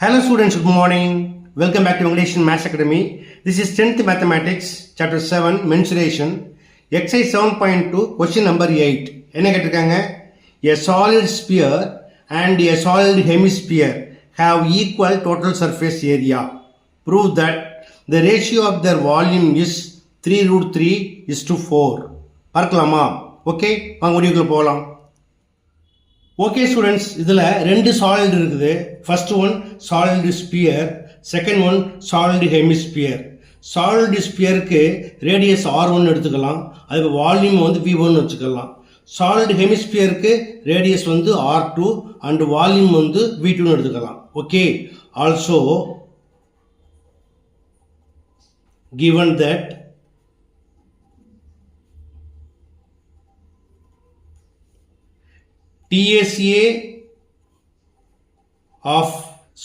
Hello students, good morning. Welcome back to English Maths Academy. This is 10th Mathematics, Chapter 7, Mensuration. Exercise 7.2, question number 8. என்ன கேட்டிருக்காங்க? A solid sphere and a solid hemisphere have equal total surface area. Prove that the ratio of their volume is 3√3:4. பார்க்கலாமா? Okay, வாங்க வீடியோக்குள்ள போகலாம். Okay students, இதில் ரெண்டு solid இருக்குது. First one solid sphere, second one solid hemisphere. Solid ஸ்பியருக்கு radius R1 எடுத்துக்கலாம், அதுக்கு வால்யூம் V1 வச்சுக்கலாம். சாலிட் ஹெமிஸ்பியருக்கு radius R2 and volume V2 எடுத்துக்கலாம். Okay, also given that TSA of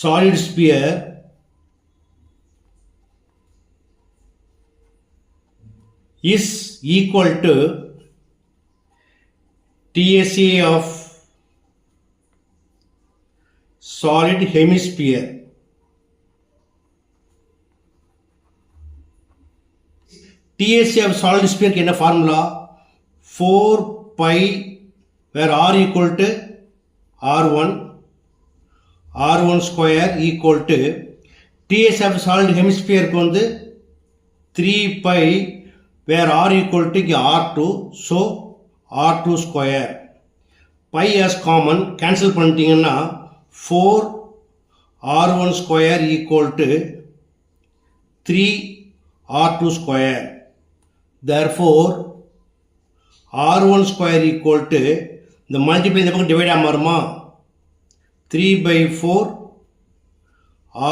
solid sphere is equal to TSA of solid hemisphere. TSA of solid sphere என்ன formula? 4 pi where R equal to R1 square equal to TSA of solid hemisphere 3 pi where R equal to R2, so R2 square. Pi as common, cancel பண்ணிட்டீங்கன்னா 4 R1 square equal to 3 R2 square. Therefore R1 square equal to the multiply the பக்கம் divide ஆமாருமா 3/4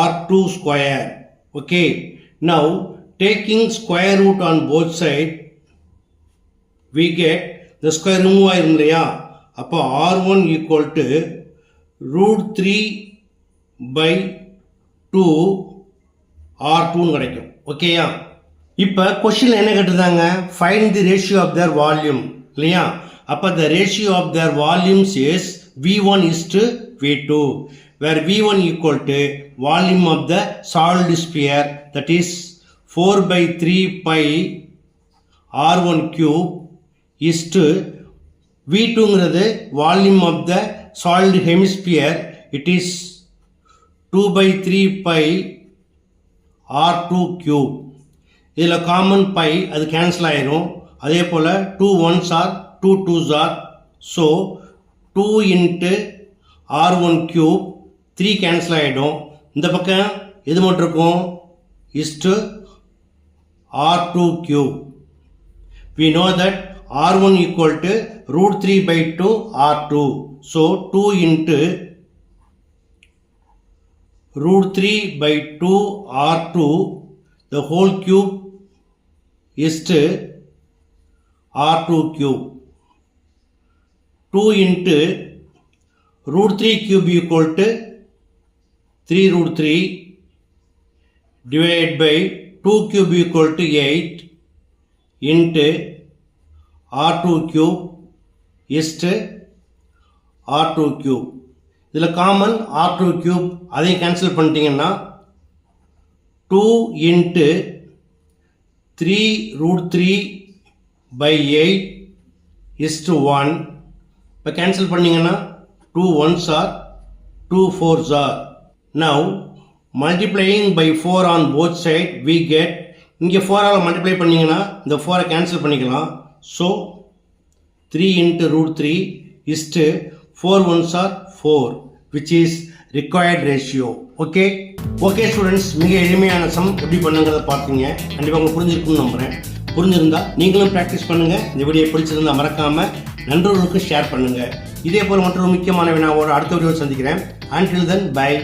R2 square. Okay, now taking square root on both side we get the square remove ஆயிரும் இல்லையா? அப்போ R1 equal to √3/2 R2 கிடைக்கும். ஓகேயா? இப்போ கொஸ்டின்ல என்ன கேட்டிருந்தாங்க? Find the ratio of their volume இல்லையா? அப்போ the ratio of their volumes is V1 is to V2, where V1 equal to volume of the solid sphere, that is 4/3 pi R1 cube is to V2ங்கிறது volume of the solid hemisphere, it is 2/3 pi R2 cube. இதில் common by அது cancel ஆயிரும். அதே போல் 2 1s are 2 2s are, so 2 into R1 cube 3 cancel ஆகிடும். இந்த பக்கம் எது மட்டும் இருக்கும்? is to R2 cube. We know that R1 equal to √3/2 R2, so 2 into √3/2 R2 the whole cube is to R2 cube. 2 into √3 cube equal to 3√3 divided by 2 cube equal to 8 into R2 cube is to R2 cube. இதில் common R2 cube அதையும் cancel பண்ணிட்டீங்கன்னா 2 into 3√3/8 is to 1. இப்போ cancel பண்ணிங்கன்னா 2 1s are 2 4s are. Now multiplying by 4 on both side we get, இங்கே 4ஆல் multiply பண்ணிங்கன்னா இந்த 4ஐ cancel பண்ணிக்கலாம். So 3 into √3 is to 4 1s are 4, which is required ratio. Okay students, மிக எளிமையான some எப்படி பண்ணுங்கிறத பார்த்தீங்க. கண்டிப்பாக உங்களுக்கு புரிஞ்சிருக்குன்னு நம்புகிறேன். புரிஞ்சிருந்தா நீங்களும் ப்ராக்டிஸ் பண்ணுங்கள். இந்த வீடியோ பிடிச்சிருந்தா மறக்காமல் நண்பர்களுக்கு ஷேர் பண்ணுங்கள். இதே போல் மற்றொரு முக்கியமான வினாவோடு அடுத்த வீடியோவில் சந்திக்கிறேன். Until then, bye.